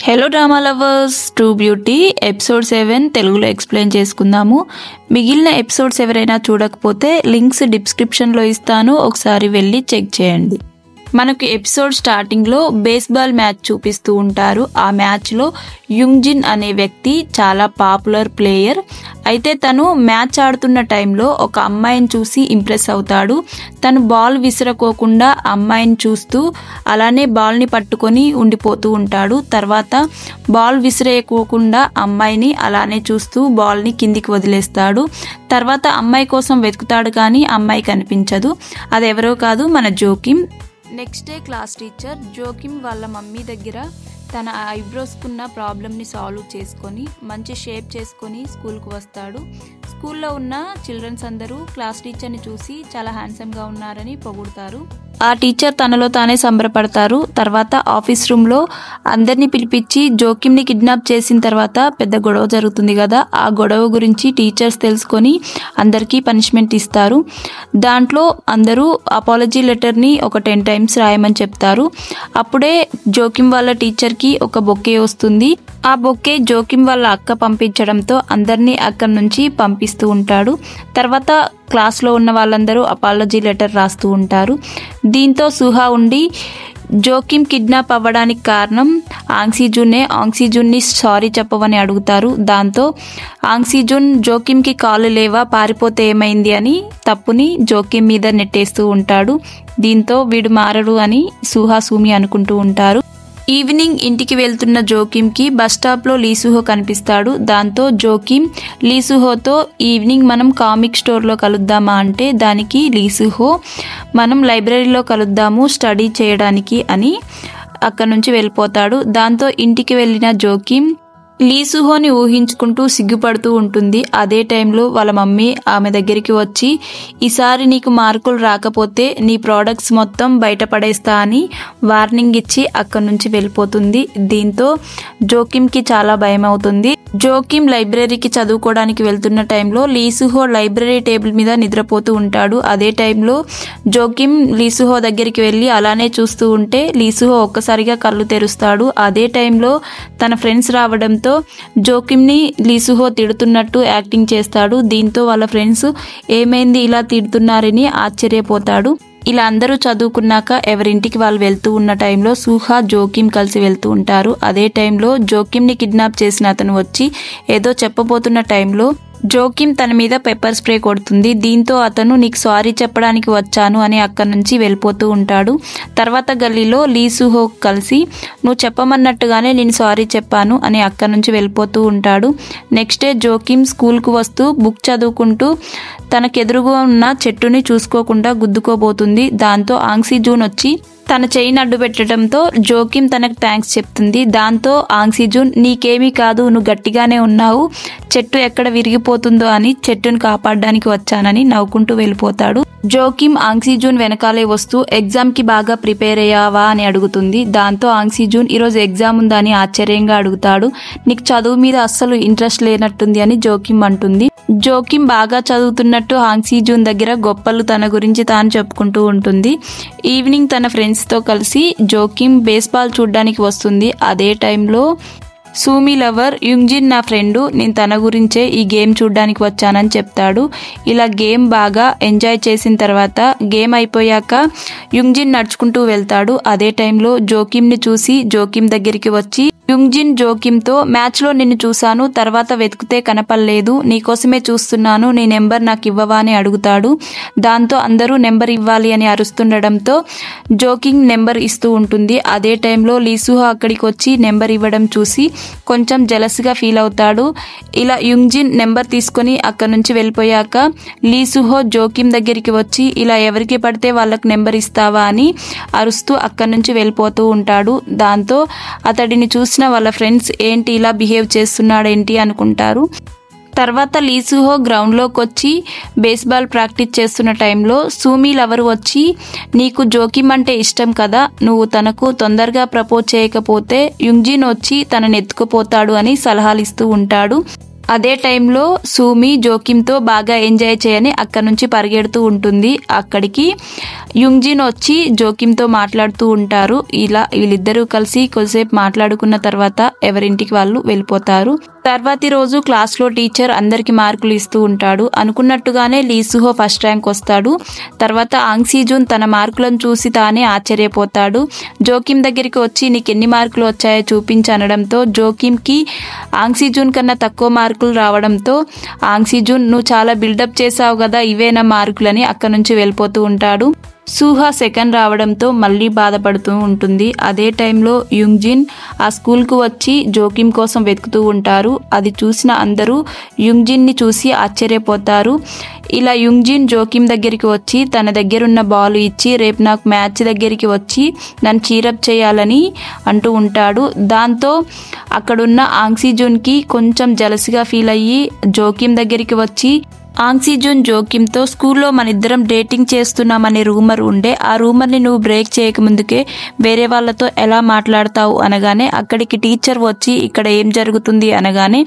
Hello drama lovers, true beauty episode 7 తెలుగులో explain చేసుకుందాము. మిగిలిన ఎపిసోడ్స్ ఎవరైనా చూడకపోతే లింక్స్ డిస్క్రిప్షన్లో ఇస్తాను, ఒకసారి వెళ్ళి చెక్ చేయండి. మనకు ఎపిసోడ్ స్టార్టింగ్లో బేస్బాల్ మ్యాచ్ చూపిస్తూ ఉంటారు. ఆ మ్యాచ్లో యుంగ్జిన్ అనే వ్యక్తి చాలా పాపులర్ ప్లేయర్. అయితే తను మ్యాచ్ ఆడుతున్న టైంలో ఒక అమ్మాయిని చూసి ఇంప్రెస్ అవుతాడు. తను బాల్ విసిరకోకుండా అమ్మాయిని చూస్తూ అలానే బాల్ని పట్టుకొని ఉండిపోతూ ఉంటాడు. తర్వాత బాల్ విసిరేయకోకుండా అమ్మాయిని అలానే చూస్తూ బాల్ని కిందికి వదిలేస్తాడు. తర్వాత అమ్మాయి కోసం వెతుకుతాడు, కానీ అమ్మాయి కనిపించదు. అది ఎవరో కాదు, మన జోకిమ్. నెక్స్ట్ డే క్లాస్ టీచర్ జోకిమ్ వాళ్ళ మమ్మీ దగ్గర తన ఐబ్రోస్కున్న ప్రాబ్లమ్ని సాల్వ్ చేసుకొని మంచి షేప్ చేసుకొని స్కూల్కి వస్తాడు. స్కూల్లో ఉన్న చిల్డ్రన్స్ అందరూ క్లాస్ టీచర్ని చూసి చాలా హ్యాండ్సమ్గా ఉన్నారని పొగుడుతారు. ఆ టీచర్ తనలో తానే సంబరపడతారు. తర్వాత ఆఫీస్ రూమ్లో అందరినీ పిలిపించి జోకిమ్ని కిడ్నాప్ చేసిన తర్వాత పెద్ద గొడవ జరుగుతుంది కదా, ఆ గొడవ గురించి టీచర్స్ తెలుసుకొని అందరికీ పనిష్మెంట్ ఇస్తారు. దాంట్లో అందరూ అపాలజీ లెటర్ని ఒక 10 times రాయమని చెప్తారు. అప్పుడే జోకిమ్ వాళ్ళ టీచర్కి ఒక బొకే వస్తుంది. ఆ బొకే జోకిమ్ వాళ్ళ అక్క పంపించడంతో అందరినీ అక్కడి నుంచి పంపిస్తూ ఉంటాడు. తర్వాత క్లాస్లో ఉన్న వాళ్ళందరూ అపాలజీ లెటర్ రాస్తూ ఉంటారు. దీంతో సుహా ఉండి జోకిమ్ కిడ్నాప్ అవ్వడానికి కారణం ఆంగ్సీజున్ని సారీ చెప్పవని అడుగుతారు. దాంతో ఆంగ్సీజున్ జోకిమ్కి కాళ్ళు లేవా, పారిపోతే ఏమైంది అని తప్పుని జోకిమ్ మీద నెట్టేస్తూ ఉంటాడు. దీంతో వీడు మారడు అని సుమి అనుకుంటూ ఉంటారు. ఈవినింగ్ ఇంటికి వెళ్తున్న జోకిమ్కి బస్ స్టాప్లో లీసుహో కనిపిస్తాడు. దాంతో జోకిమ్ లీసుహోతో ఈవినింగ్ మనం కామిక్ స్టోర్లో కలుద్దామా అంటే దానికి లీసుహో మనం లైబ్రరీలో కలుద్దాము స్టడీ చేయడానికి అని అక్కడి నుంచి వెళ్ళిపోతాడు. దాంతో ఇంటికి వెళ్ళిన జోకిమ్ లీసుహోని ఊహించుకుంటూ సిగ్గుపడుతూ ఉంటుంది. అదే టైంలో వాళ్ళ మమ్మీ ఆమె దగ్గరికి వచ్చి ఈసారి నీకు మార్కులు రాకపోతే నీ ప్రోడక్ట్స్ మొత్తం బయటపడేస్తా అని వార్నింగ్ ఇచ్చి అక్కడి నుంచి వెళ్ళిపోతుంది. దీంతో జోకిమ్కి చాలా భయం అవుతుంది. జోకిమ్ లైబ్రరీకి చదువుకోవడానికి వెళ్తున్న టైంలో లీసుహో లైబ్రరీ టేబుల్ మీద నిద్రపోతూ ఉంటాడు. అదే టైంలో జోకిమ్ లీసుహో దగ్గరికి వెళ్ళి అలానే చూస్తూ ఉంటే లీసుహో ఒక్కసారిగా కళ్ళు తెరుస్తాడు. అదే టైంలో తన ఫ్రెండ్స్ రావడంతో జోకిమ్ని లీసుహో తిడుతున్నట్టు యాక్టింగ్ చేస్తాడు. దీంతో వాళ్ళ ఫ్రెండ్స్ ఏమైంది ఇలా తిడుతున్నారని ఆశ్చర్యపోతాడు. ఇలా అందరూ చదువుకున్నాక ఎవరింటికి వాళ్ళు వెళ్తూ ఉన్న టైంలో సుహా జోకిమ్ కలిసి వెళ్తూ ఉంటారు. అదే టైంలో జోకిమ్ని కిడ్నాప్ చేసిన అతను వచ్చి ఏదో చెప్పబోతున్న టైంలో జోకిమ్ తన మీద పెప్పర్ స్ప్రే కొడుతుంది. దీంతో అతను నీకు సారీ చెప్పడానికి వచ్చాను అని అక్కడి నుంచి వెళ్ళిపోతూ ఉంటాడు. తర్వాత గల్లీలో లీసుహో కలిసి నువ్వు చెప్పమన్నట్టుగానే నేను సారీ చెప్పాను అని అక్కడి నుంచి వెళ్ళిపోతూ ఉంటాడు. నెక్స్ట్ డే జోకిమ్ స్కూల్కు వస్తూ బుక్ చదువుకుంటూ తనకెదురుగా ఉన్న చెట్టుని చూసుకోకుండా గుద్దుకోబోతుంది. దాంతో ఆంగ్సీజూన్ వచ్చి తన చెయ్యిని అడ్డు పెట్టడంతో జోకిమ్ తనకు థ్యాంక్స్ చెప్తుంది. దాంతో ఆంగ్సీజూన్ నీకేమీ కాదు, నువ్వు గట్టిగానే ఉన్నావు, చెట్టు ఎక్కడ విరిగిపోతుందో అని చెట్టును కాపాడడానికి వచ్చానని నవ్వుకుంటూ వెళ్ళిపోతాడు. జోకిమ్ ఆంగ్సీజూన్ వెనకాలే వస్తూ ఎగ్జామ్కి బాగా ప్రిపేర్ అయ్యావా అని అడుగుతుంది. దాంతో ఆంగ్సీజూన్ ఈరోజు ఎగ్జామ్ ఉందా అని ఆశ్చర్యంగా అడుగుతాడు. నీకు చదువు మీద అస్సలు ఇంట్రెస్ట్ లేనట్టుంది అని జోకిమ్ అంటుంది. జోకిమ్ బాగా చదువుతున్నట్టు ఆంగ్సీజూన్ దగ్గర గొప్పలు తన గురించి తాను చెప్పుకుంటూ ఉంటుంది. ఈవినింగ్ తన ఫ్రెండ్స్తో కలిసి జోకిమ్ బేస్బాల్ చూడ్డానికి వస్తుంది. అదే టైంలో సుమి లవర్ యుంగ్జిన్ నా ఫ్రెండు, నేను తన గురించే ఈ గేమ్ చూడ్డానికి వచ్చానని చెప్తాడు. ఇలా గేమ్ బాగా ఎంజాయ్ చేసిన తర్వాత గేమ్ అయిపోయాక యుంగ్జిన్ నడుచుకుంటూ వెళ్తాడు. అదే టైంలో జోకిమ్ని చూసి జోకిమ్ దగ్గరికి వచ్చి యుంగ్జిన్ జోకిమ్తో మ్యాచ్లో నిన్ను చూశాను, తర్వాత వెతికితే కనపడలేదు, నీకోసమే చూస్తున్నాను, నీ నెంబర్ నాకు ఇవ్వవా అని అడుగుతాడు. దాంతో అందరూ నెంబర్ ఇవ్వాలి అని అరుస్తుండడంతో జోకిమ్ నెంబర్ ఇస్తూ ఉంటుంది. అదే టైంలో లీసుహో అక్కడికి వచ్చి నెంబర్ ఇవ్వడం చూసి కొంచెం జెలస్గా ఫీల్ అవుతాడు. ఇలా యుంగ్జిన్ నెంబర్ తీసుకొని అక్కడి నుంచి వెళ్ళిపోయాక లీసుహో జోకిమ్ దగ్గరికి వచ్చి ఇలా ఎవరికి పడితే వాళ్ళకి నెంబర్ ఇస్తావా అని అరుస్తూ అక్కడి నుంచి వెళ్ళిపోతూ ఉంటాడు. దాంతో అతడిని చూసిన వాళ్ళ ఫ్రెండ్స్ ఏంటి ఇలా బిహేవ్ చేస్తున్నాడేంటి అనుకుంటారు. తర్వాత లీసుహో గ్రౌండ్లోకి వచ్చి బేస్బాల్ ప్రాక్టీస్ చేస్తున్న టైంలో సుమి లవర్ వచ్చి నీకు జోకిమ్ అంటే ఇష్టం కదా, నువ్వు తనకు తొందరగా ప్రపోజ్ చేయకపోతే యుంగ్జిన్ వచ్చి తనని ఎత్తుకుపోతాడు అని సలహాలు ఇస్తూ ఉంటాడు. అదే టైంలో సూమి జోకింతో బాగా ఎంజాయ్ చేయని అక్కడి నుంచి పరిగెడుతూ ఉంటుంది. అక్కడికి యుంగ్జిన్ వచ్చి జోకింతో మాట్లాడుతూ ఉంటారు. ఇలా వీళ్ళిద్దరూ కలిసి కొద్దిసేపు మాట్లాడుకున్న తర్వాత ఎవరింటికి వాళ్ళు వెళ్ళిపోతారు. తర్వాతి రోజు క్లాస్లో టీచర్ అందరికి మార్కులు ఇస్తూ ఉంటాడు. అనుకున్నట్టుగానే లీసుహో ఫస్ట్ ర్యాంక్ వస్తాడు. తర్వాత ఆంగ్సీజూన్ తన మార్కులను చూసి తానే ఆశ్చర్యపోతాడు. జోకిం దగ్గరికి వచ్చి నీకు ఎన్ని మార్కులు వచ్చాయో చూపించి అనడంతో జోకింకి ఆంగ్సీజూన్ కన్నా తక్కువ మార్కులు రావడంతో ఆంగ్సీజూన్ నువ్వు చాలా బిల్డప్ చేసావు కదా, ఇవేనా మార్కులని అక్కడి నుంచి వెళ్ళిపోతూ ఉంటాడు. సూహా సెకండ్ రావడంతో మళ్ళీ బాధపడుతూ ఉంటుంది. అదే టైంలో యుంగ్జిన్ ఆ స్కూల్కు వచ్చి జోకిం కోసం వెతుకుతూ ఉంటారు. అది చూసిన అందరూ యుంగ్జిన్ని చూసి ఆశ్చర్యపోతారు. ఇలా యుంగ్జిన్ జోకిం దగ్గరికి వచ్చి తన దగ్గరున్న బాల్ ఇచ్చి రేపు నాకు మ్యాచ్ దగ్గరికి వచ్చి నన్ను చీరప్ చేయాలని అంటూ ఉంటాడు. దాంతో అక్కడున్న ఆంగ్సీజూన్కి కొంచెం జలసిగా ఫీల్ అయ్యి జోకిం దగ్గరికి వచ్చి ఆంగ్సీజూన్ జోకింతో స్కూల్లో మన ఇద్దరం డేటింగ్ చేస్తున్నామనే రూమర్ ఉండే, ఆ రూమర్ని నువ్వు బ్రేక్ చేయకముందుకే వేరే వాళ్ళతో ఎలా మాట్లాడతావు అనగానే అక్కడికి టీచర్ వచ్చి ఇక్కడ ఏం జరుగుతుంది అనగానే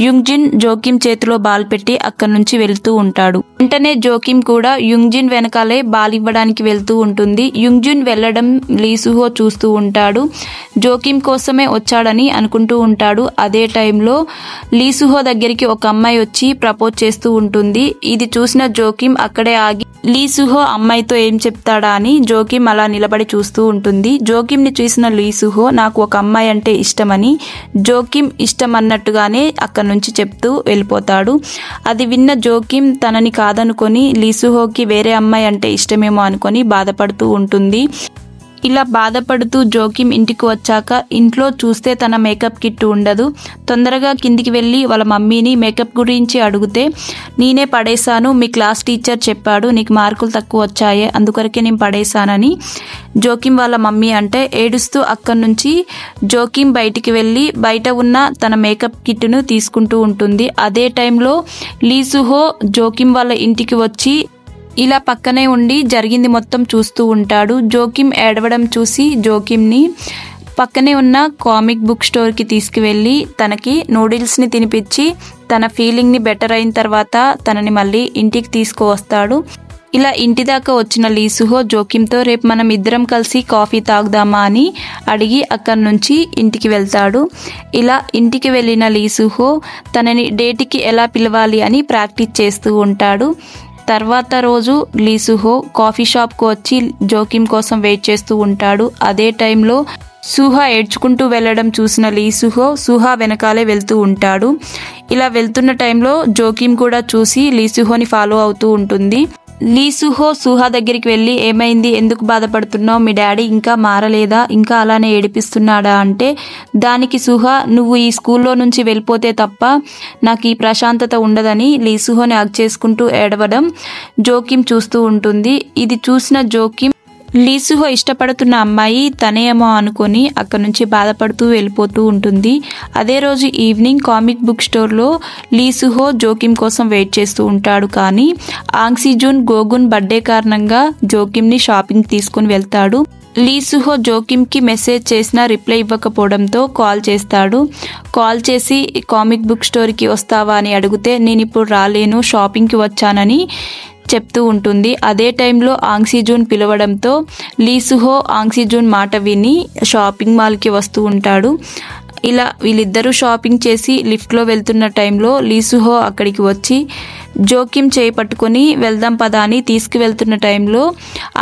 యుంగ్జిన్ జోకిం చేతిలో బాల్ పెట్టి అక్కడి నుంచి వెళ్తూ ఉంటాడు. వెంటనే జోకిం కూడా యుంగ్జిన్ వెనకాలే బాల్ ఇవ్వడానికి వెళ్తూ ఉంటుంది. యుంగ్జిన్ వెళ్ళడం లీసుహో చూస్తూ ఉంటాడు. జోకిం కోసమే వచ్చాడని అనుకుంటూ ఉంటాడు. అదే టైంలో లీసుహో దగ్గరికి ఒక అమ్మాయి వచ్చి ప్రపోజ్ చేస్తూ ఉంటుంది. ఇది చూసిన జోకిం అక్కడే ఆగి లీసుహో అమ్మాయితో ఏం చెప్తాడా అని జోకిం అలా నిలబడి చూస్తూ ఉంటుంది. జోకింని చూసిన లీసుహో నాకు ఒక అమ్మాయి అంటే ఇష్టమని జోకిం ఇష్టం అన్నట్టుగానే అక్కడి నుంచి చెప్తూ వెళ్ళిపోతాడు. అది విన్న జోకిం తనని కాదనుకొని లీసుహోకి వేరే అమ్మాయి అంటే ఇష్టమేమో అనుకొని బాధపడుతూ ఉంటుంది. ఇలా బాధపడుతూ జోకిం ఇంటికి వచ్చాక ఇంట్లో చూస్తే తన మేకప్ కిట్ ఉండదు. తొందరగా కిందికి వెళ్ళి వాళ్ళ మమ్మీని మేకప్ గురించి అడిగితే నేనే పడేశాను, మీ క్లాస్ టీచర్ చెప్పాడు నీకు మార్కులు తక్కువ వచ్చాయే అందుకొరకే నేను పడేశానని జోకిం వాళ్ళ మమ్మీ అంటే ఏడుస్తూ అక్కడి నుంచి జోకిం బయటికి వెళ్ళి బయట ఉన్న తన మేకప్ కిట్ను తీసుకుంటూ ఉంటుంది. అదే టైంలో లీసుహో జోకిం వాళ్ళ ఇంటికి వచ్చి ఇలా పక్కనే ఉండి జరిగింది మొత్తం చూస్తూ ఉంటాడు. జోకిం ఏడవడం చూసి జోకింని పక్కనే ఉన్న కామిక్ బుక్ స్టోర్కి తీసుకువెళ్ళి తనకి నూడిల్స్ని తినిపించి తన ఫీలింగ్ని బెటర్ అయిన తర్వాత తనని మళ్ళీ ఇంటికి తీసుకువస్తాడు. ఇలా ఇంటి దాకా వచ్చిన లీసుహో జోకింతో రేపు మనం ఇద్దరం కలిసి కాఫీ తాగుదామా అని అడిగి అక్కడి నుంచి ఇంటికి వెళ్తాడు. ఇలా ఇంటికి వెళ్ళిన లీసుహో తనని డేట్కి ఎలా పిలవాలి అని ప్రాక్టీస్ చేస్తూ ఉంటాడు. తర్వాత రోజు లీసుహో కాఫీ షాప్కు వచ్చి జోకిం కోసం వెయిట్ చేస్తూ ఉంటాడు. అదే టైంలో సూహా ఏడ్చుకుంటూ వెళ్ళడం చూసిన లీసుహో సూహా వెనకాలే వెళ్తూ ఉంటాడు. ఇలా వెళ్తున్న టైంలో జోకిం కూడా చూసి లీసుహోని ఫాలో అవుతూ ఉంటుంది. లీసుహో సూహా దగ్గరికి వెళ్ళి ఏమైంది, ఎందుకు బాధపడుతున్నావు, మీ డాడీ ఇంకా మారలేదా, ఇంకా అలానే ఏడిపిస్తున్నాడా అంటే దానికి సూహా నువ్వు ఈ స్కూల్లో నుంచి వెళ్ళిపోతే తప్ప నాకు ఈ ప్రశాంతత ఉండదని లీసుహోని హగ్ చేసుకుంటూ ఏడవడం జోకిం చూస్తూ ఉంటుంది. ఇది చూసిన జోకిం లీసుహో ఇష్టపడుతున్న అమ్మాయి తనేమో అనుకొని అక్కడి నుంచి బాధపడుతూ వెళ్ళిపోతూ ఉంటుంది. అదే రోజు ఈవినింగ్ కామిక్ బుక్ స్టోర్లో లీసుహో జోకిం కోసం వెయిట్ చేస్తూ ఉంటాడు. కానీ ఆంగ్సీజూన్ గోగున్ బర్త్డే కారణంగా జోకింని షాపింగ్ తీసుకుని వెళ్తాడు. లీసుహో జోకింకి మెసేజ్ చేసినా రిప్లై ఇవ్వకపోవడంతో కాల్ చేస్తాడు. కాల్ చేసి కామిక్ బుక్ స్టోర్కి వస్తావా అని అడిగితే నేను ఇప్పుడు రాలేను, షాపింగ్కి వచ్చానని చెప్తూ ఉంటుంది. అదే టైంలో ఆంగ్సీజూన్ పిలవడంతో లీసుహో ఆంగ్సీజూన్ మాట విని షాపింగ్ మాల్కి వస్తూ ఉంటాడు. ఇలా వీళ్ళిద్దరూ షాపింగ్ చేసి లిఫ్ట్లో వెళ్తున్న టైంలో లీసుహో అక్కడికి వచ్చి జోకిం చేయి పట్టుకొని వెళ్దాం పదా అని తీసుకువెళ్తున్న టైంలో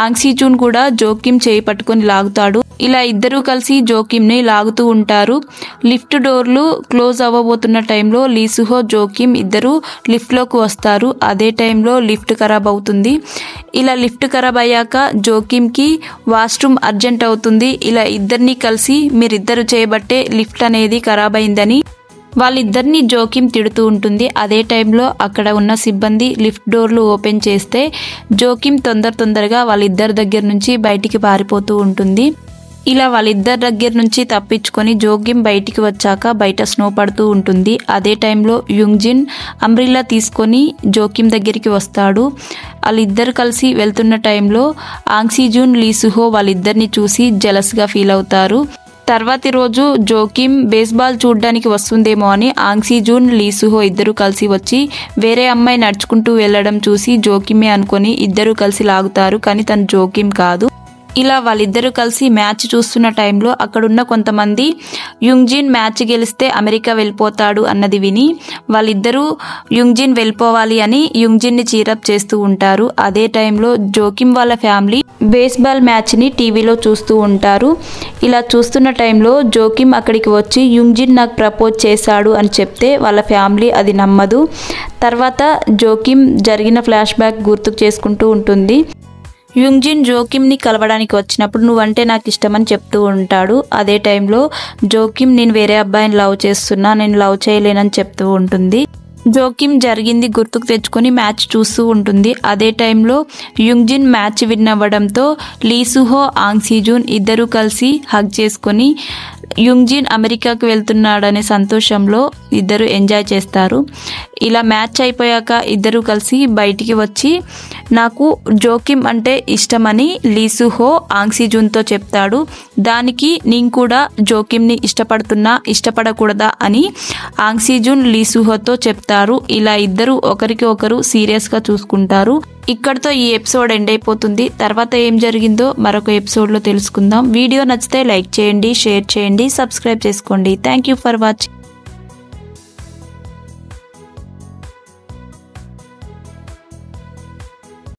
ఆంగ్సీజూన్ కూడా జోకిం చేయి పట్టుకొని లాగుతాడు. ఇలా ఇద్దరూ కలిసి జోకింని లాగుతూ ఉంటారు. లిఫ్ట్ డోర్లు క్లోజ్ అవ్వబోతున్న టైంలో లీసుహో జోకిం ఇద్దరు లిఫ్ట్లోకి వస్తారు. అదే టైంలో లిఫ్ట్ ఖరాబ్ అవుతుంది. ఇలా లిఫ్ట్ ఖరాబ్ అయ్యాక జోకింకి వాష్రూమ్ అర్జెంట్ అవుతుంది. ఇలా ఇద్దరిని కలిసి మీరిద్దరు చేయబట్టే లిఫ్ట్ అనేది ఖరాబ్ అయిందని వాళ్ళిద్దరిని జోకిం తిడుతూ ఉంటుంది. అదే టైంలో అక్కడ ఉన్న సిబ్బంది లిఫ్ట్ డోర్లు ఓపెన్ చేస్తే జోకిం తొందరగా వాళ్ళిద్దరి దగ్గర నుంచి బయటికి పారిపోతూ ఉంటుంది. ఇలా వాళ్ళిద్దరి దగ్గర నుంచి తప్పించుకొని జోకిం బయటికి వచ్చాక బయట స్నో పడుతూ ఉంటుంది. అదే టైంలో యుంగ్జిన్ అంబ్రిల్లా తీసుకొని జోకిం దగ్గరికి వస్తాడు. వాళ్ళిద్దరు కలిసి వెళ్తున్న టైంలో ఆంగ్సీజూన్ లీసుహో వాళ్ళిద్దరిని చూసి జెలస్గా ఫీల్ అవుతారు. తర్వాతి రోజు జోకిమ్ బేస్బాల్ చూడ్డానికి వస్తుందేమో అని ఆంగ్ సీ జూన్, లీ సుహో ఇద్దరు కలిసి వచ్చి వేరే అమ్మాయి నడుచుకుంటూ వెళ్ళడం చూసి జోకిమే అనుకొని ఇద్దరు కలిసి లాగుతారు, కానీ తను జోకిమ్ కాదు. ఇలా వాళ్ళిద్దరూ కలిసి మ్యాచ్ చూస్తున్న టైంలో అక్కడున్న కొంతమంది యుంగ్జిన్ మ్యాచ్ గెలిస్తే అమెరికా వెళ్ళిపోతాడు అన్నది విని వాళ్ళిద్దరూ యుంగ్జిన్ వెళ్ళిపోవాలి అని యుంగ్జిన్ని చీరప్ చేస్తూ ఉంటారు. అదే టైంలో జోకిమ్ వాళ్ళ ఫ్యామిలీ బేస్బాల్ మ్యాచ్ని టీవీలో చూస్తూ ఉంటారు. ఇలా చూస్తున్న టైంలో జోకిమ్ అక్కడికి వచ్చి యుంగ్జిన్ నాకు ప్రపోజ్ చేశాడు అని చెప్తే వాళ్ళ ఫ్యామిలీ అది నమ్మదు. తర్వాత జోకిమ్ జరిగిన ఫ్లాష్ బ్యాక్ గుర్తుకు చేసుకుంటూ ఉంటుంది. యుంగ్జిన్ జోకిమ్ని కలవడానికి వచ్చినప్పుడు నువ్వంటే నాకు ఇష్టమని చెప్తూ ఉంటాడు. అదే టైంలో జోకిమ్ నేను వేరే అబ్బాయిని లవ్ చేస్తున్నా, నేను లవ్ చేయలేనని చెప్తూ ఉంటుంది. జోకిమ్ జరిగింది గుర్తుకు తెచ్చుకొని మ్యాచ్ చూస్తూ ఉంటుంది. అదే టైంలో యుంగ్జిన్ మ్యాచ్ విన్ అవ్వడంతో లీ సుహో, ఆంగ్ సీ జూన్ ఇద్దరూ కలిసి హగ్ చేసుకొని యుంగ్జిన్ అమెరికాకు వెళ్తున్నాడనే సంతోషంలో ఇద్దరు ఎంజాయ్ చేస్తారు. ఇలా మ్యాచ్ అయిపోయాక ఇద్దరు కలిసి బయటికి వచ్చి నాకు జోకిమ్ అంటే ఇష్టమని లీ సుహో ఆంగ్ సీ జూన్తో చెప్తాడు. దానికి నేను కూడా జోకిమ్ని ఇష్టపడుతున్నా, ఇష్టపడకూడదా అని ఆంగ్ సీ జూన్ లీ సుహోతో చెప్తారు. ఇలా ఇద్దరు ఒకరికి ఒకరు సీరియస్గా చూసుకుంటారు. ఇక్కడితో ఈ ఎపిసోడ్ ఎండ్ అయిపోతుంది. తర్వాత ఏం జరిగిందో మరొక ఎపిసోడ్లో తెలుసుకుందాం. వీడియో నచ్చితే లైక్ చేయండి, షేర్ చేయండి, సబ్స్క్రైబ్ చేసుకోండి. Thank you for watching.